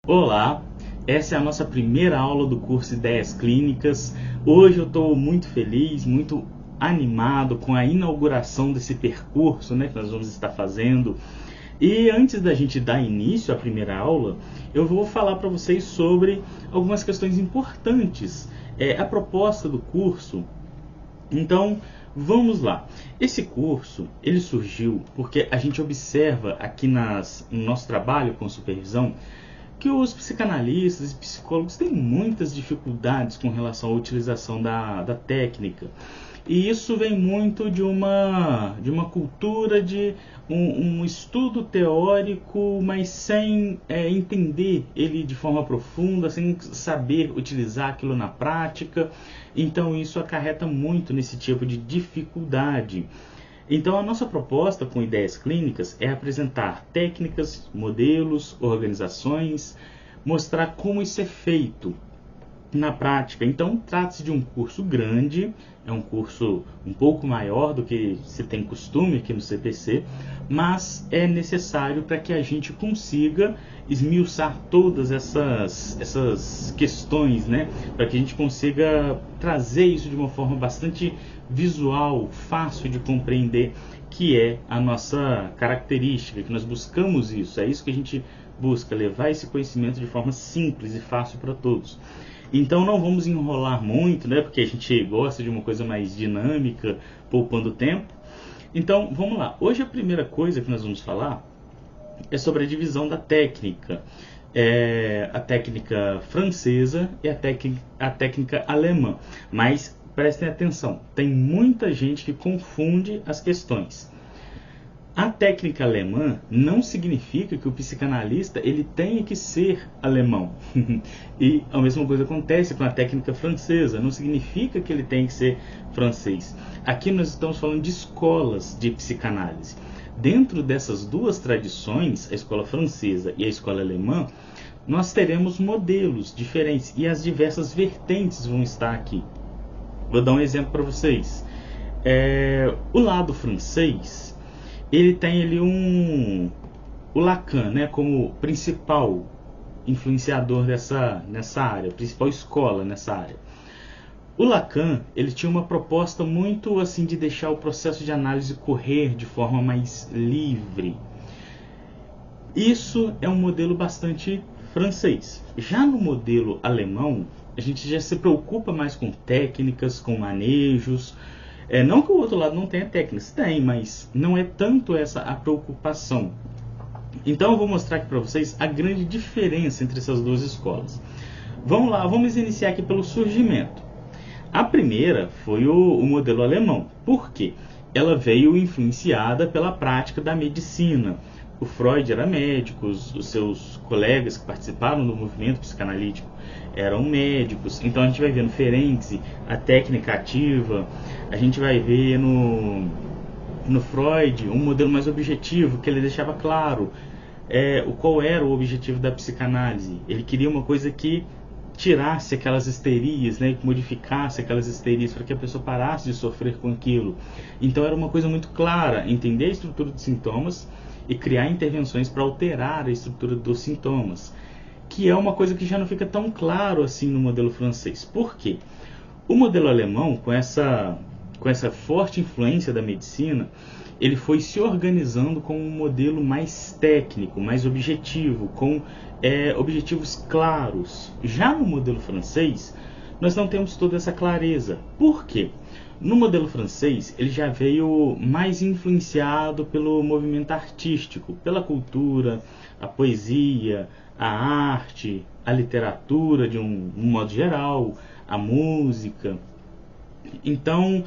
Olá, essa é a nossa primeira aula do curso Ideias Clínicas. Hoje eu estou muito feliz, muito animado com a inauguração desse percurso, que nós vamos estar fazendo. E antes da gente dar início à primeira aula, eu vou falar para vocês sobre algumas questões importantes. A proposta do curso. Então, vamos lá. Esse curso, ele surgiu porque a gente observa aqui no nosso trabalho com supervisão que os psicanalistas e psicólogos têm muitas dificuldades com relação à utilização da técnica. E isso vem muito de uma cultura de um estudo teórico, mas sem entender ele de forma profunda, sem saber utilizar aquilo na prática. Então isso acarreta muito nesse tipo de dificuldade. Então a nossa proposta com ideias clínicas é apresentar técnicas, modelos, organizações, mostrar como isso é feito na prática. Então trata-se de um curso grande, é um curso um pouco maior do que se tem costume aqui no CPC, mas é necessário para que a gente consiga esmiuçar todas essas questões, para que a gente consiga trazer isso de uma forma bastante visual, fácil de compreender, que é a nossa característica, que nós buscamos isso, é isso que a gente busca, levar esse conhecimento de forma simples e fácil para todos. Então não vamos enrolar muito, porque a gente gosta de uma coisa mais dinâmica, poupando tempo. Então vamos lá, hoje a primeira coisa que nós vamos falar é sobre a divisão da técnica. A técnica francesa e a técnica alemã, mas prestem atenção, tem muita gente que confunde as questões. A técnica alemã não significa que o psicanalista ele tenha que ser alemão. E a mesma coisa acontece com a técnica francesa, não significa que ele tenha que ser francês. Aqui nós estamos falando de escolas de psicanálise. Dentro dessas duas tradições, a escola francesa e a escola alemã, nós teremos modelos diferentes e as diversas vertentes vão estar aqui. Vou dar um exemplo para vocês. O lado francês, ele tem ali o Lacan, como principal influenciador nessa área, principal escola nessa área. O Lacan, ele tinha uma proposta muito assim de deixar o processo de análise correr de forma mais livre. Isso é um modelo bastante francês. Já no modelo alemão, a gente já se preocupa mais com técnicas, com manejos. Não que o outro lado não tenha técnicas, tem, mas não é tanto essa a preocupação. Então eu vou mostrar aqui para vocês a grande diferença entre essas duas escolas. Vamos lá, vamos iniciar aqui pelo surgimento. A primeira foi o modelo alemão. Por quê? Ela veio influenciada pela prática da medicina. O Freud era médico, os seus colegas que participaram do movimento psicanalítico eram médicos. Então a gente vai ver no Ferenczi a técnica ativa, a gente vai ver no Freud um modelo mais objetivo, que ele deixava claro qual era o objetivo da psicanálise. Ele queria uma coisa que tirasse aquelas histerias, que modificasse aquelas histerias para que a pessoa parasse de sofrer com aquilo. Então era uma coisa muito clara, entender a estrutura dos sintomas e criar intervenções para alterar a estrutura dos sintomas, que é uma coisa que já não fica tão claro assim no modelo francês. Por quê? O modelo alemão, com essa forte influência da medicina, ele foi se organizando como um modelo mais técnico, mais objetivo, com objetivos claros. Já no modelo francês, nós não temos toda essa clareza. Por quê? No modelo francês, ele já veio mais influenciado pelo movimento artístico, pela cultura, a poesia, a arte, a literatura de um modo geral, a música. Então,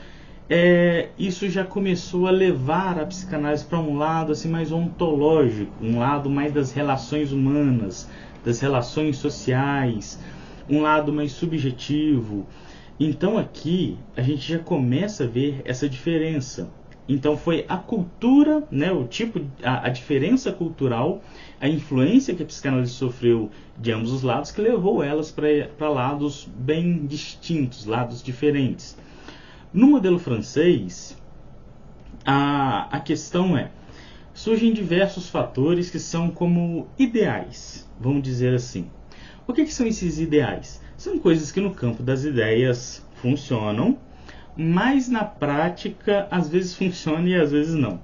isso já começou a levar a psicanálise para um lado assim, mais ontológico, um lado mais das relações humanas, das relações sociais, um lado mais subjetivo. Então aqui a gente já começa a ver essa diferença. Então foi a cultura, a diferença cultural, a influência que a psicanálise sofreu de ambos os lados, que levou elas para lados bem distintos, lados diferentes. No modelo francês, a questão surgem diversos fatores que são como ideais, vamos dizer assim. O que são esses ideais? São coisas que no campo das ideias funcionam, mas na prática às vezes funciona e às vezes não.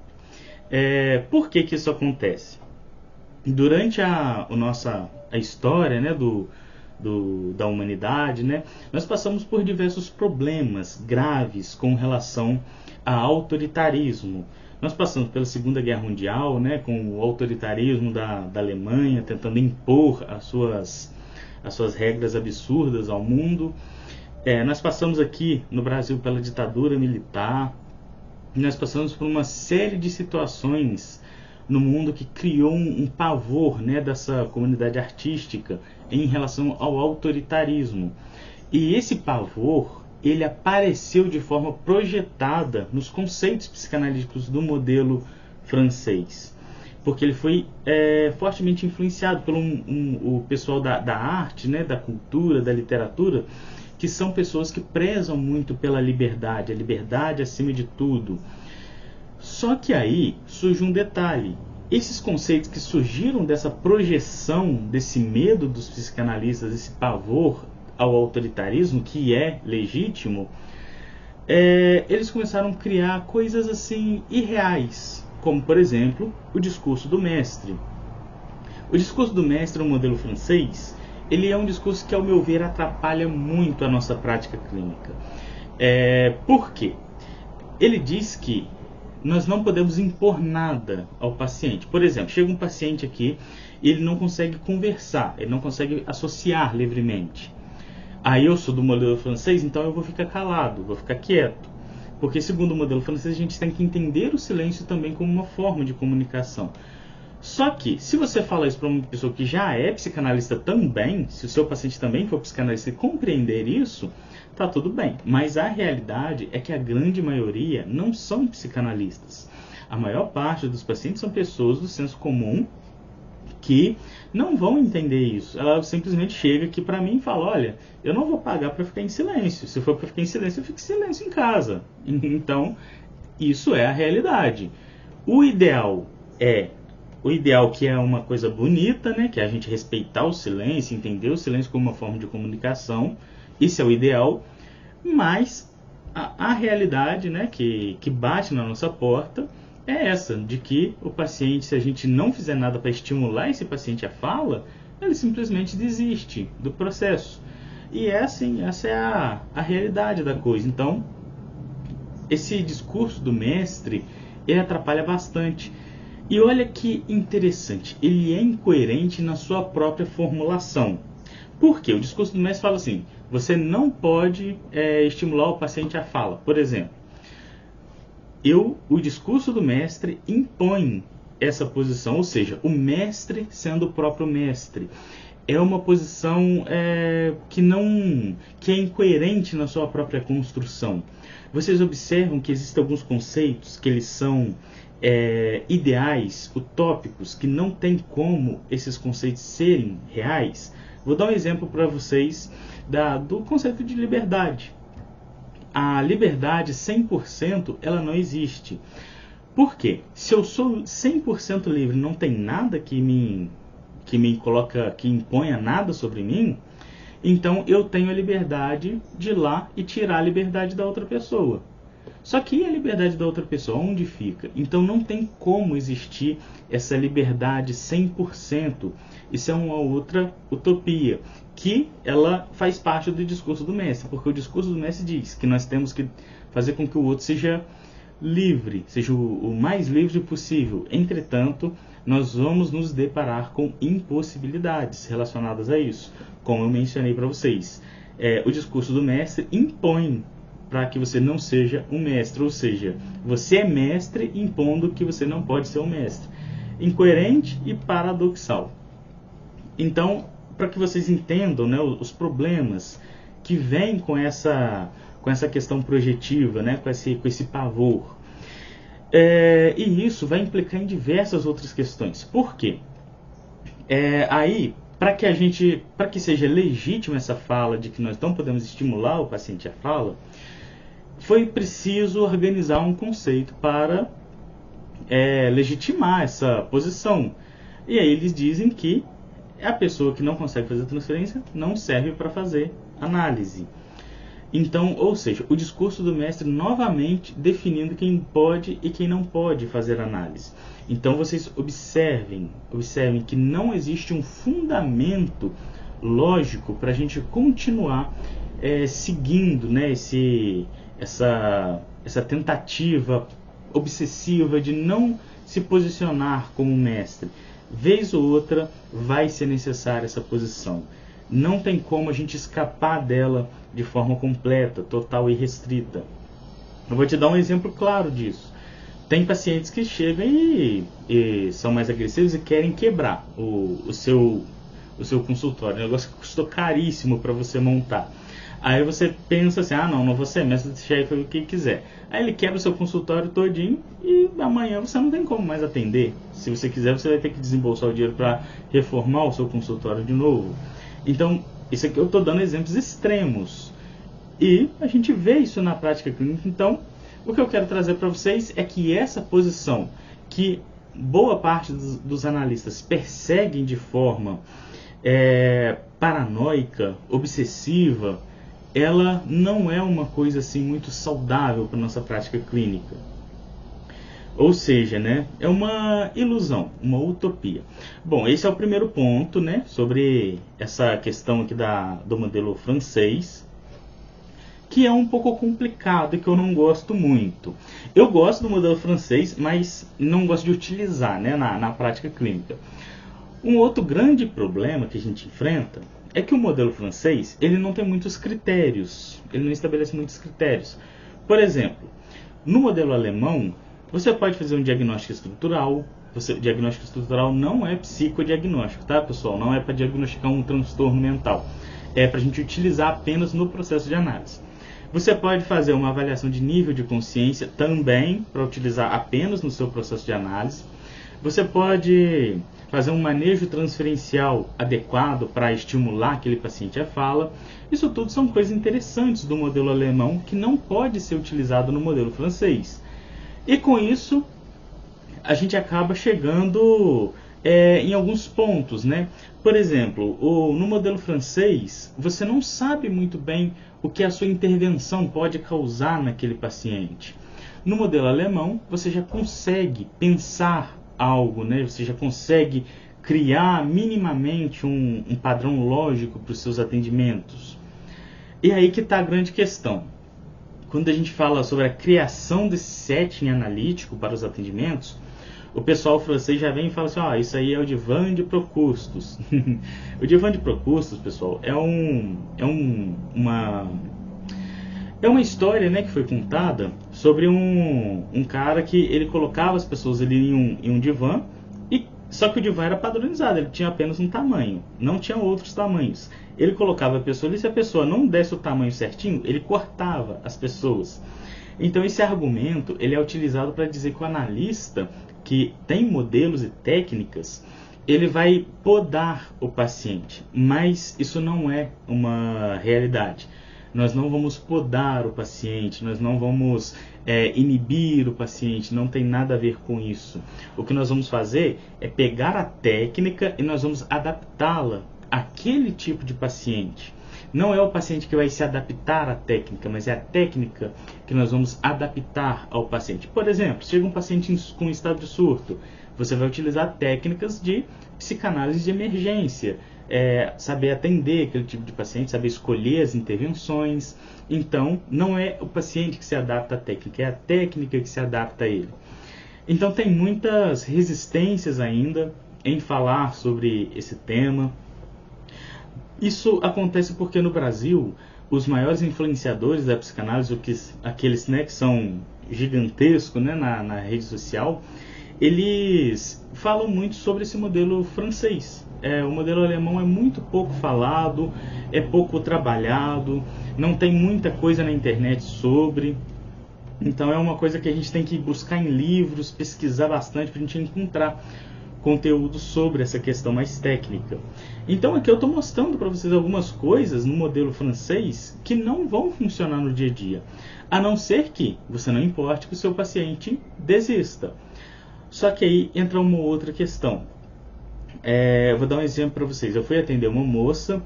Por que isso acontece? Durante a história, né, da humanidade, né, nós passamos por diversos problemas graves com relação a autoritarismo. Nós passamos pela Segunda Guerra Mundial, né, com o autoritarismo da Alemanha, tentando impor as suas regras absurdas ao mundo. Nós passamos aqui no Brasil pela ditadura militar. Nós passamos por uma série de situações no mundo que criou um pavor, né, dessa comunidade artística em relação ao autoritarismo. E esse pavor, ele apareceu de forma projetada nos conceitos psicanalíticos do modelo francês, porque ele foi fortemente influenciado pelo o pessoal da arte, né, da cultura, da literatura, que são pessoas que prezam muito pela liberdade, a liberdade acima de tudo. Só que aí surge um detalhe. Esses conceitos que surgiram dessa projeção, desse medo dos psicanalistas, esse pavor ao autoritarismo, que é legítimo, eles começaram a criar coisas assim irreais, como por exemplo o discurso do mestre. O discurso do mestre, no modelo francês, ele é um discurso que, ao meu ver, atrapalha muito a nossa prática clínica. Por quê? Ele diz que nós não podemos impor nada ao paciente. Por exemplo, chega um paciente aqui e ele não consegue conversar, ele não consegue associar livremente. Aí eu sou do modelo francês, então eu vou ficar calado, vou ficar quieto. Porque segundo o modelo francês, a gente tem que entender o silêncio também como uma forma de comunicação. Só que, se você fala isso para uma pessoa que já é psicanalista também, se o seu paciente também for psicanalista e compreender isso, tá tudo bem. Mas a realidade é que a grande maioria não são psicanalistas. A maior parte dos pacientes são pessoas do senso comum que não vão entender isso. Ela simplesmente chega aqui para mim e fala: olha, eu não vou pagar para ficar em silêncio. Se for para ficar em silêncio, eu fico em silêncio em casa. Então, isso é a realidade. O ideal que é uma coisa bonita, né? Que é a gente respeitar o silêncio, entender o silêncio como uma forma de comunicação. Isso é o ideal. Mas a realidade, né, que bate na nossa porta é essa, de que o paciente, se a gente não fizer nada para estimular esse paciente a fala, ele simplesmente desiste do processo. E essa é a realidade da coisa. Então, esse discurso do mestre, ele atrapalha bastante. E olha que interessante, ele é incoerente na sua própria formulação. Por quê? O discurso do mestre fala assim: você não pode estimular o paciente a fala. Por exemplo, o discurso do mestre impõe essa posição, ou seja, o mestre sendo o próprio mestre. É uma posição que é incoerente na sua própria construção. Vocês observam que existem alguns conceitos que eles são ideais, utópicos, que não tem como esses conceitos serem reais. Vou dar um exemplo para vocês do conceito de liberdade. A liberdade 100% ela não existe. Por quê? Se eu sou 100% livre, não tem nada que me coloca, que imponha nada sobre mim, então eu tenho a liberdade de ir lá e tirar a liberdade da outra pessoa. Só que e a liberdade da outra pessoa, onde fica? Então não tem como existir essa liberdade 100%. Isso é uma outra utopia, que ela faz parte do discurso do mestre, porque o discurso do mestre diz que nós temos que fazer com que o outro seja livre, seja o mais livre possível. Entretanto, nós vamos nos deparar com impossibilidades relacionadas a isso, como eu mencionei para vocês. O discurso do mestre impõe para que você não seja um mestre, ou seja, você é mestre impondo que você não pode ser um mestre. Incoerente e paradoxal. Então, para que vocês entendam, né, os problemas que vêm com essa questão projetiva, né, com esse pavor. E isso vai implicar em diversas outras questões. Por quê? Para que seja legítima essa fala de que nós não podemos estimular o paciente a fala, foi preciso organizar um conceito para legitimar essa posição. E aí eles dizem que a pessoa que não consegue fazer transferência não serve para fazer análise. Então, ou seja, o discurso do mestre novamente definindo quem pode e quem não pode fazer análise. Então vocês observem que não existe um fundamento lógico para a gente continuar seguindo, né, essa tentativa obsessiva de não se posicionar como mestre. Vez ou outra vai ser necessária essa posição. Não tem como a gente escapar dela de forma completa, total e restrita. Eu vou te dar um exemplo claro disso. Tem pacientes que chegam e são mais agressivos e querem quebrar o seu consultório. O negócio que custou caríssimo para você montar. Aí você pensa assim, não vou ser mestre, deixa ele fazer o que quiser. Aí ele quebra o seu consultório todinho e amanhã você não tem como mais atender. Se você quiser, você vai ter que desembolsar o dinheiro para reformar o seu consultório de novo. Então, isso aqui eu estou dando exemplos extremos. E a gente vê isso na prática clínica. Então, o que eu quero trazer para vocês é que essa posição que boa parte dos analistas perseguem de forma paranoica, obsessiva, ela não é uma coisa assim muito saudável para nossa prática clínica. Ou seja, né, é uma ilusão, uma utopia. Bom, esse é o primeiro ponto, né, sobre essa questão aqui do modelo francês, que é um pouco complicado e que eu não gosto muito. Eu gosto do modelo francês, mas não gosto de utilizar, né, na prática clínica. Um outro grande problema que a gente enfrenta é que o modelo francês, ele não tem muitos critérios, ele não estabelece muitos critérios. Por exemplo, no modelo alemão, você pode fazer um diagnóstico estrutural. Diagnóstico estrutural não é psicodiagnóstico, tá, pessoal? Não é para diagnosticar um transtorno mental. É para a gente utilizar apenas no processo de análise. Você pode fazer uma avaliação de nível de consciência também para utilizar apenas no seu processo de análise. Você pode fazer um manejo transferencial adequado para estimular aquele paciente à fala. Isso tudo são coisas interessantes do modelo alemão que não pode ser utilizado no modelo francês. E com isso, a gente acaba chegando em alguns pontos, né? Por exemplo, no modelo francês, você não sabe muito bem o que a sua intervenção pode causar naquele paciente. No modelo alemão, você já consegue pensar algo, né? Você já consegue criar minimamente um padrão lógico para os seus atendimentos. E aí que está a grande questão. Quando a gente fala sobre a criação desse setting analítico para os atendimentos, o pessoal francês já vem e fala assim, isso aí é o divã de Procustos. O divã de Procustos, pessoal, é uma história, né, que foi contada sobre um cara que ele colocava as pessoas ali em um divã, só que o divã era padronizado, ele tinha apenas um tamanho, não tinha outros tamanhos. Ele colocava a pessoa ali, se a pessoa não desse o tamanho certinho, ele cortava as pessoas. Então esse argumento ele é utilizado para dizer que o analista, que tem modelos e técnicas, ele vai podar o paciente, mas isso não é uma realidade. Nós não vamos podar o paciente, nós não vamos inibir o paciente, não tem nada a ver com isso. O que nós vamos fazer é pegar a técnica e nós vamos adaptá-la àquele tipo de paciente. Não é o paciente que vai se adaptar à técnica, mas é a técnica que nós vamos adaptar ao paciente. Por exemplo, chega um paciente com estado de surto, você vai utilizar técnicas de psicanálise de emergência, saber atender aquele tipo de paciente, saber escolher as intervenções. Então, não é o paciente que se adapta à técnica, é a técnica que se adapta a ele. Então, tem muitas resistências ainda em falar sobre esse tema. Isso acontece porque no Brasil, os maiores influenciadores da psicanálise, aqueles, né, que são gigantescos, né, na rede social, eles falam muito sobre esse modelo francês. O modelo alemão é muito pouco falado, é pouco trabalhado, não tem muita coisa na internet sobre. Então é uma coisa que a gente tem que buscar em livros, pesquisar bastante para a gente encontrar conteúdo sobre essa questão mais técnica. Então aqui eu estou mostrando para vocês algumas coisas no modelo francês que não vão funcionar no dia a dia, a não ser que você não importe que o seu paciente desista. Só que aí entra uma outra questão. Eu vou dar um exemplo para vocês. Eu fui atender uma moça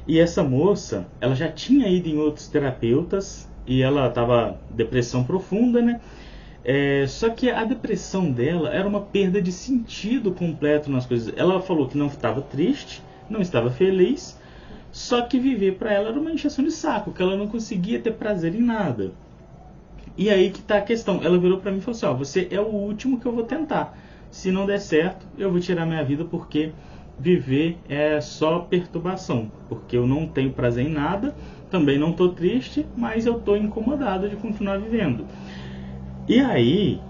e essa moça, ela já tinha ido em outros terapeutas e ela estava depressão profunda, né? Só que a depressão dela era uma perda de sentido completo nas coisas. Ela falou que não estava triste, não estava feliz, só que viver para ela era uma encheção de saco, que ela não conseguia ter prazer em nada. E aí que está a questão. Ela virou para mim e falou assim: você é o último que eu vou tentar. Se não der certo, eu vou tirar minha vida, porque viver é só perturbação. Porque eu não tenho prazer em nada, também não estou triste, mas eu estou incomodado de continuar vivendo. E aí,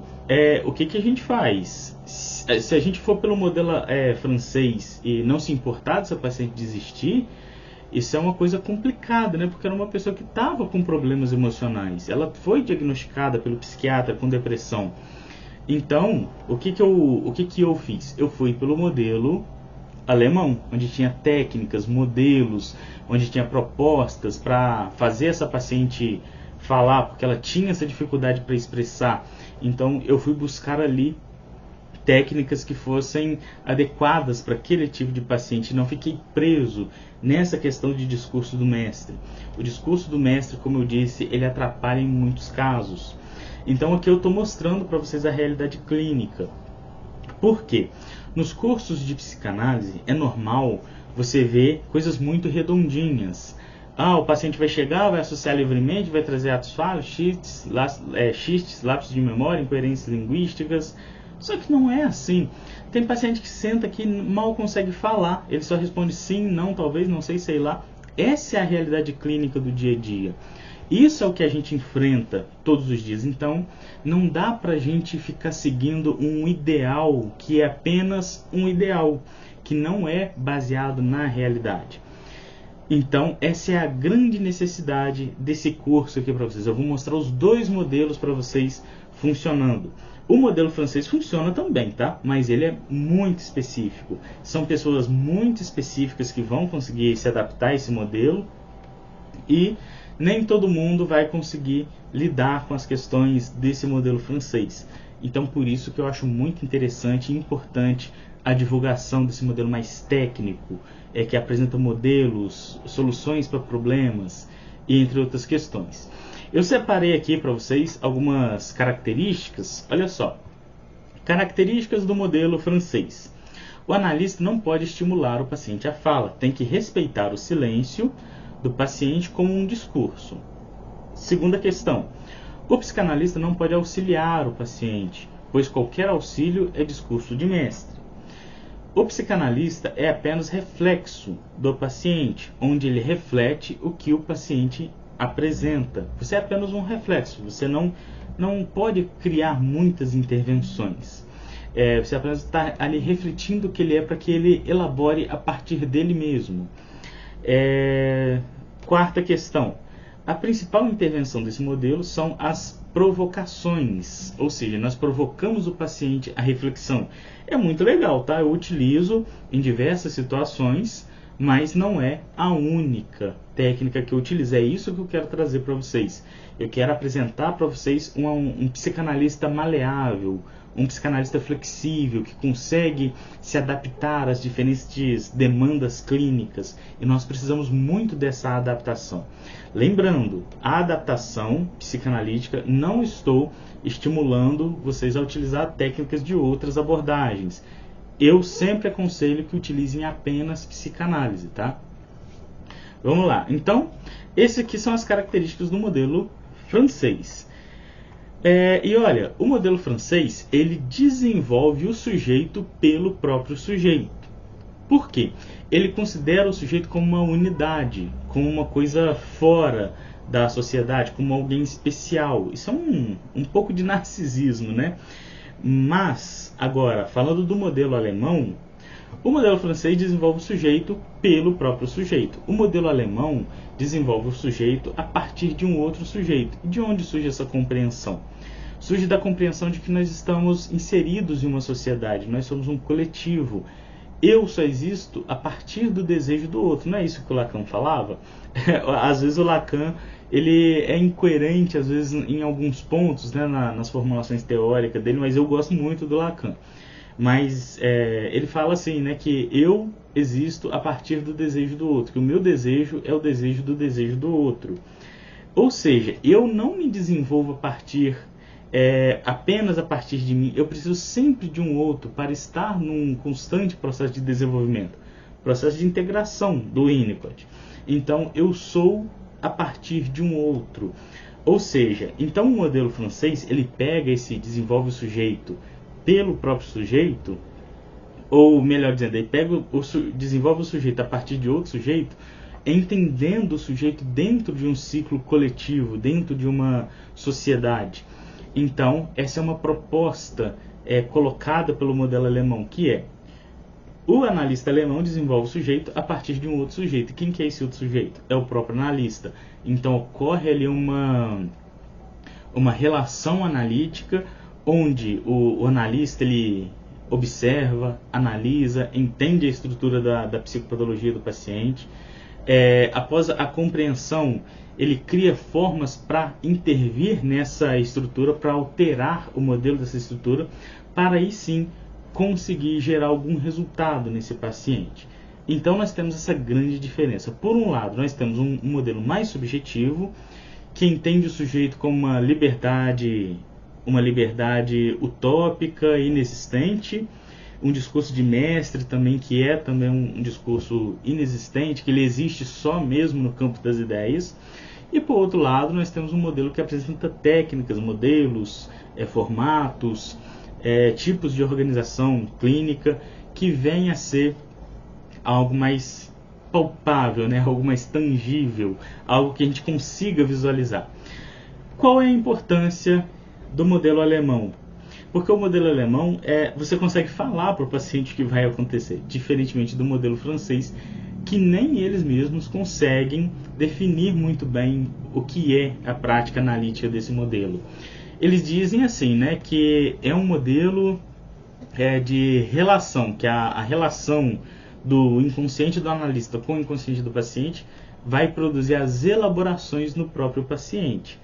o que a gente faz? Se a gente for pelo modelo francês e não se importar dessa paciente desistir, isso é uma coisa complicada, né? Porque era uma pessoa que estava com problemas emocionais. Ela foi diagnosticada pelo psiquiatra com depressão. Então, o que eu fiz? Eu fui pelo modelo alemão, onde tinha técnicas, modelos, onde tinha propostas para fazer essa paciente falar, porque ela tinha essa dificuldade para expressar. Então, eu fui buscar ali técnicas que fossem adequadas para aquele tipo de paciente. Não fiquei preso nessa questão de discurso do mestre. O discurso do mestre, como eu disse, ele atrapalha em muitos casos. Então aqui eu estou mostrando para vocês a realidade clínica. Por quê? Nos cursos de psicanálise é normal você ver coisas muito redondinhas. O paciente vai chegar, vai associar livremente, vai trazer atos falhos, xistes, lapsos de memória, incoerências linguísticas. Só que não é assim. Tem paciente que senta que mal consegue falar. Ele só responde sim, não, talvez, não sei, sei lá. Essa é a realidade clínica do dia a dia. Isso é o que a gente enfrenta todos os dias. Então, não dá pra gente ficar seguindo um ideal que é apenas um ideal, que não é baseado na realidade. Então, essa é a grande necessidade desse curso aqui para vocês. Eu vou mostrar os dois modelos para vocês funcionando. O modelo francês funciona também, tá? Mas ele é muito específico. São pessoas muito específicas que vão conseguir se adaptar a esse modelo e nem todo mundo vai conseguir lidar com as questões desse modelo francês. Então, por isso que eu acho muito interessante e importante a divulgação desse modelo mais técnico, que apresenta modelos, soluções para problemas, e entre outras questões. Eu separei aqui para vocês algumas características. Olha só, características do modelo francês. O analista não pode estimular o paciente à fala, tem que respeitar o silêncio do paciente como um discurso. Segunda questão, o psicanalista não pode auxiliar o paciente, pois qualquer auxílio é discurso de mestre. O psicanalista é apenas reflexo do paciente, onde ele reflete o que o paciente apresenta. Você é apenas um reflexo, você não pode criar muitas intervenções. Você apenas está ali refletindo o que ele é para que ele elabore a partir dele mesmo. Quarta questão. A principal intervenção desse modelo são as provocações, ou seja, nós provocamos o paciente à reflexão. É muito legal, tá? Eu utilizo em diversas situações, mas não é a única técnica que eu utilizo. É isso que eu quero trazer para vocês. Eu quero apresentar para vocês um psicanalista maleável, um psicanalista flexível, que consegue se adaptar às diferentes demandas clínicas. E nós precisamos muito dessa adaptação. Lembrando, a adaptação psicanalítica, não estou estimulando vocês a utilizar técnicas de outras abordagens. Eu sempre aconselho que utilizem apenas psicanálise, tá? Vamos lá. Então, essas aqui são as características do modelo francês. E olha, o modelo francês, ele desenvolve o sujeito pelo próprio sujeito. Por quê? Ele considera o sujeito como uma unidade, como uma coisa fora da sociedade, como alguém especial. Isso é um pouco de narcisismo, né? Mas, agora, falando do modelo alemão, o modelo francês desenvolve o sujeito pelo próprio sujeito. O modelo alemão desenvolve o sujeito a partir de um outro sujeito. De onde surge essa compreensão? Surge da compreensão de que nós estamos inseridos em uma sociedade, nós somos um coletivo. Eu só existo a partir do desejo do outro. Não é isso que o Lacan falava? Às vezes o Lacan ele é incoerente às vezes em alguns pontos, né, nas formulações teóricas dele, mas eu gosto muito do Lacan. Mas ele fala assim, né, que eu existo a partir do desejo do outro, que o meu desejo é o desejo do outro. Ou seja, eu não me desenvolvo apenas a partir de mim, eu preciso sempre de um outro para estar num constante processo de desenvolvimento, processo de integração do Winnicott. Então, eu sou a partir de um outro. Ou seja, então o modelo francês, ele pega desenvolve o sujeito pelo próprio sujeito, ou melhor dizendo, ele desenvolve o sujeito a partir de outro sujeito, entendendo o sujeito dentro de um ciclo coletivo, dentro de uma sociedade. Então, essa é uma proposta colocada pelo modelo alemão, que é o analista alemão desenvolve o sujeito a partir de um outro sujeito. Quem que é esse outro sujeito? É o próprio analista. Então, ocorre ali uma relação analítica, onde o analista ele observa, analisa, entende a estrutura da psicopatologia do paciente. Após a compreensão, ele cria formas para intervir nessa estrutura, para alterar o modelo dessa estrutura, para aí sim conseguir gerar algum resultado nesse paciente. Então nós temos essa grande diferença. Por um lado, nós temos um modelo mais subjetivo, que entende o sujeito como uma liberdade utópica, inexistente, um discurso de mestre também, que é também um discurso inexistente, que ele existe só mesmo no campo das ideias. E por outro lado, nós temos um modelo que apresenta técnicas, modelos, formatos, tipos de organização clínica, que vem a ser algo mais palpável, né? Algo mais tangível, algo que a gente consiga visualizar. Qual é a importância do modelo alemão? Porque o modelo alemão, você consegue falar para o paciente o que vai acontecer, diferentemente do modelo francês, que nem eles mesmos conseguem definir muito bem o que é a prática analítica desse modelo. Eles dizem assim, né, que é um modelo de relação, que a relação do inconsciente do analista com o inconsciente do paciente vai produzir as elaborações no próprio paciente.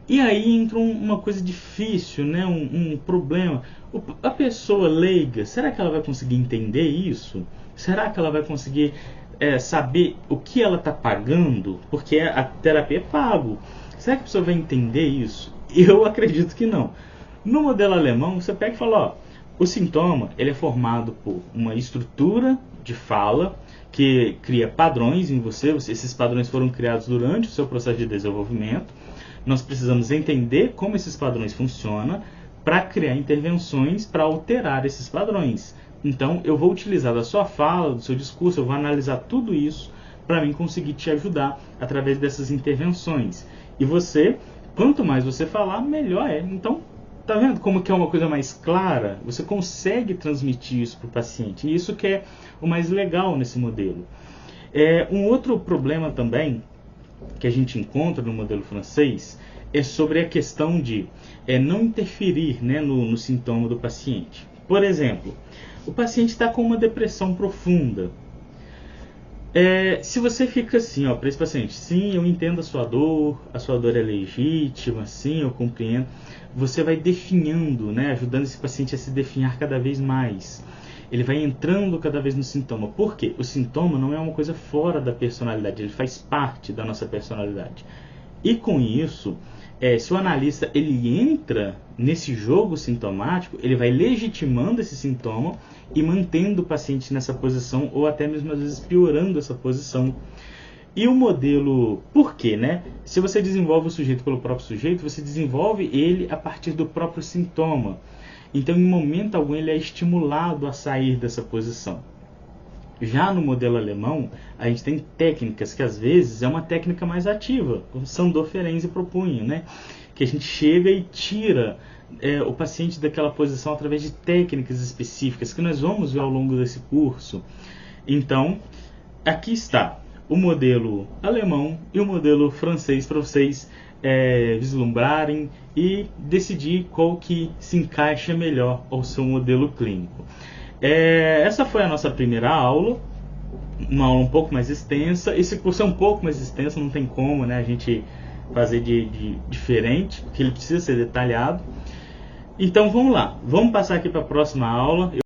E aí entra uma coisa difícil, né? um problema. A pessoa leiga, será que ela vai conseguir entender isso? Será que ela vai conseguir saber o que ela está pagando? Porque a terapia é pago. Será que a pessoa vai entender isso? Eu acredito que não. No modelo alemão, você pega e fala, o sintoma ele é formado por uma estrutura de fala que cria padrões em você. Esses padrões foram criados durante o seu processo de desenvolvimento. Nós precisamos entender como esses padrões funcionam para criar intervenções para alterar esses padrões. Então, eu vou utilizar da sua fala, do seu discurso, eu vou analisar tudo isso para mim conseguir te ajudar através dessas intervenções. E você, quanto mais você falar, melhor é. Então, tá vendo como que é uma coisa mais clara? Você consegue transmitir isso para o paciente. E isso que é o mais legal nesse modelo. Um outro problema também que a gente encontra no modelo francês é sobre a questão de não interferir, né, no sintoma do paciente. Por exemplo, o paciente está com uma depressão profunda. Se você fica assim, para esse paciente, sim, eu entendo a sua dor é legítima, sim, eu compreendo, você vai definhando, né, ajudando esse paciente a se definhar cada vez mais. Ele vai entrando cada vez no sintoma. Por quê? O sintoma não é uma coisa fora da personalidade, ele faz parte da nossa personalidade. E com isso, se o analista ele entra nesse jogo sintomático, ele vai legitimando esse sintoma e mantendo o paciente nessa posição, ou até mesmo às vezes piorando essa posição. E o modelo, por quê, né? Se você desenvolve o sujeito pelo próprio sujeito, você desenvolve ele a partir do próprio sintoma. Então, em momento algum, ele é estimulado a sair dessa posição. Já no modelo alemão, a gente tem técnicas que, às vezes, é uma técnica mais ativa, como Sandor Ferenczi propunha, né? Que a gente chega e tira o paciente daquela posição através de técnicas específicas, que nós vamos ver ao longo desse curso. Então, aqui está o modelo alemão e o modelo francês para vocês vislumbrarem e decidir qual que se encaixa melhor ao seu modelo clínico. Essa foi a nossa primeira aula. uma aula um pouco mais extensa. Esse curso é um pouco mais extenso, não tem como, né, a gente fazer de diferente, porque ele precisa ser detalhado. Então vamos lá, vamos passar aqui para a próxima aula.